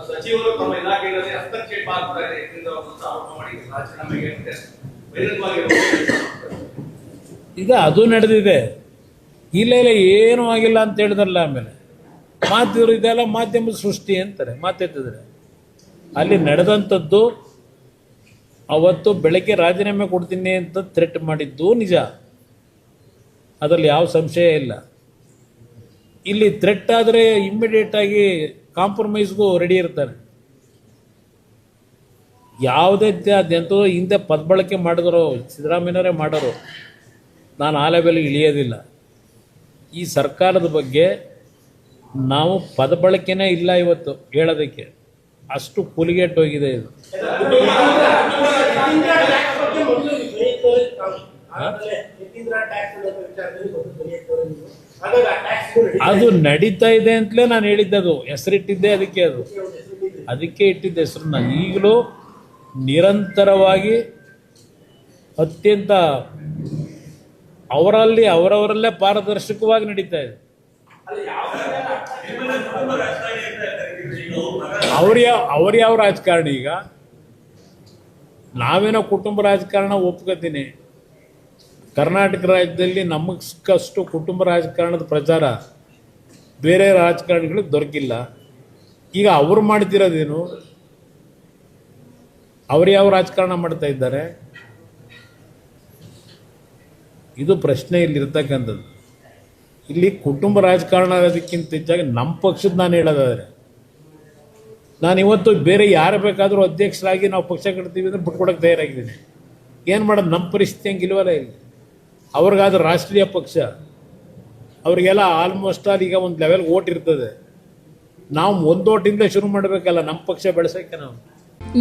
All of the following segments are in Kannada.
ಸಚಿವರು ತಮ್ಮ ಇಲಾಖೆಗಳಲ್ಲಿ ಹಸ್ತಕ್ಷೇಪ ಆಗ್ತಾರೆ ಎಂದು ಆರೋಪ ಮಾಡಿ ರಾಜೀನಾಮೆಗೆ ಈಗ ಅದು ನಡೆದಿದೆ. ಇಲ್ಲ ಏನೂ ಆಗಿಲ್ಲ ಅಂತ ಹೇಳಿದ್ರಲ್ಲ. ಆಮೇಲೆ ಮಾತಿದ್ರು ಇದೆಲ್ಲ ಮಾಧ್ಯಮದ ಸೃಷ್ಟಿ ಅಂತಾರೆ ಮಾತೆತ್ತಿದ್ರೆ. ಅಲ್ಲಿ ನಡೆದಂಥದ್ದು ಅವತ್ತು ಬೆಳಗ್ಗೆ ರಾಜೀನಾಮೆ ಕೊಡ್ತೀನಿ ಅಂತ ಥ್ರೆಟ್ ಮಾಡಿದ್ದು ನಿಜ, ಅದರಲ್ಲಿ ಯಾವ ಸಂಶಯ ಇಲ್ಲ. ಇಲ್ಲಿ ಥ್ರೆಟ್ ಆದರೆ ಇಮ್ಮಿಡಿಯೇಟ್ ಆಗಿ ಕಾಂಪ್ರಮೈಸ್ಗೂ ರೆಡಿ ಇರ್ತಾರೆ. ಯಾವುದೇ ಅದೆಂತೋ ಹಿಂದೆ ಪದಬಳಕೆ ಮಾಡಿದ್ರು ಸಿದ್ದರಾಮಯ್ಯನವರೇ ಮಾಡೋರು. ನಾನು ಆ ಲೆವೆಲ್ಗೆ ಇಳಿಯೋದಿಲ್ಲ. ಈ ಸರ್ಕಾರದ ಬಗ್ಗೆ ನಾವು ಪದಬಳಕೆನೇ ಇಲ್ಲ ಇವತ್ತು ಹೇಳೋದಕ್ಕೆ, ಅಷ್ಟು ಕೂಲಿಗೆಟ್ಟೋಗಿದೆ ಇದು. ಅದು ನಡೀತಾ ಇದೆ ಅಂತಲೇ ನಾನು ಹೇಳಿದ್ದದು, ಹೆಸರಿಟ್ಟಿದ್ದೆ ಅದಕ್ಕೆ, ಅದಕ್ಕೆ ಇಟ್ಟಿದ್ದ ಹೆಸರನ್ನ. ಈಗಲೂ ನಿರಂತರವಾಗಿ ಅತ್ಯಂತ ಅವರವರಲ್ಲೇ ಪಾರದರ್ಶಕವಾಗಿ ನಡೀತಾ ಇದೆ. ಅವ್ರ ಯಾವ ರಾಜಕಾರಣ? ಈಗ ನಾವೇನೋ ಕುಟುಂಬ ರಾಜಕಾರಣ ಒಪ್ಕೋತೀನಿ. ಕರ್ನಾಟಕ ರಾಜ್ಯದಲ್ಲಿ ನಮಗೆ ಸಿಕ್ಕಷ್ಟು ಕುಟುಂಬ ರಾಜಕಾರಣದ ಪ್ರಚಾರ ಬೇರೆ ರಾಜಕಾರಣಿಗಳಿಗೆ ದೊರಕಿಲ್ಲ. ಈಗ ಅವರು ಮಾಡ್ತಿರೋದೇನು? ಅವ್ರು ಯಾವ ರಾಜಕಾರಣ ಮಾಡ್ತಾ ಇದ್ದಾರೆ? ಇದು ಪ್ರಶ್ನೆ ಇಲ್ಲಿರ್ತಕ್ಕಂಥದ್ದು. ಇಲ್ಲಿ ಕುಟುಂಬ ರಾಜಕಾರಣ ಅದಕ್ಕಿಂತ ಹೆಚ್ಚಾಗಿ ನಮ್ಮ ಪಕ್ಷದ ನಾನು ಹೇಳೋದಾದರೆ, ನಾನು ಇವತ್ತು ಬೇರೆ ಯಾರು ಬೇಕಾದರೂ ಅಧ್ಯಕ್ಷರಾಗಿ ನಾವು ಪಕ್ಷ ಕಟ್ತೀವಿ ಅಂದರೆ ಬಿಟ್ಕೊಡೋಕೆ ತಯಾರಾಗಿದ್ದೀನಿ. ಏನು ಮಾಡೋದು? ನಮ್ಮ ಪರಿಸ್ಥಿತಿ ಹಂಗಿಲ್ವಲ್ಲ. ಇಲ್ಲಿ ಅವ್ರಿಗಾದ್ರೆ ರಾಷ್ಟ್ರೀಯ ಪಕ್ಷ, ಅವರಿಗೆಲ್ಲ ಆಲ್ಮೋಸ್ಟ್ ಆಲ್ ಈಗ ಒಂದು ಲೆವೆಲ್ ಓಟ್ ಇರ್ತದೆ. ನಾವು ಒಂದು ಓಟಿಂದ ಶುರು ಮಾಡಬೇಕಲ್ಲ ನಮ್ಮ ಪಕ್ಷ ಬೆಳೆಸೋಕ್ಕೆ. ನಾವು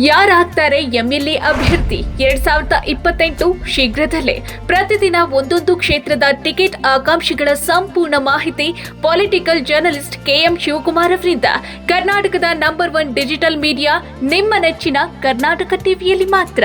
ಯಾರಾಗ್ತಾರೆ ಎಂಎಲ್ಎ ಅಭ್ಯರ್ಥಿ 2028 ಶೀಘ್ರದಲ್ಲೇ. ಪ್ರತಿದಿನ ಒಂದೊಂದು ಕ್ಷೇತ್ರದ ಟಿಕೆಟ್ ಆಕಾಂಕ್ಷಿಗಳ ಸಂಪೂರ್ಣ ಮಾಹಿತಿ ಪೊಲಿಟಿಕಲ್ ಜರ್ನಲಿಸ್ಟ್ KM ಶಿವಕುಮಾರ್ ಅವರಿಂದ. ಕರ್ನಾಟಕದ ನಂಬರ್ 1 ಡಿಜಿಟಲ್ ಮೀಡಿಯಾ ನಿಮ್ಮ ನೆಚ್ಚಿನ ಕರ್ನಾಟಕ ಟಿವಿಯಲ್ಲಿ ಮಾತ್ರ.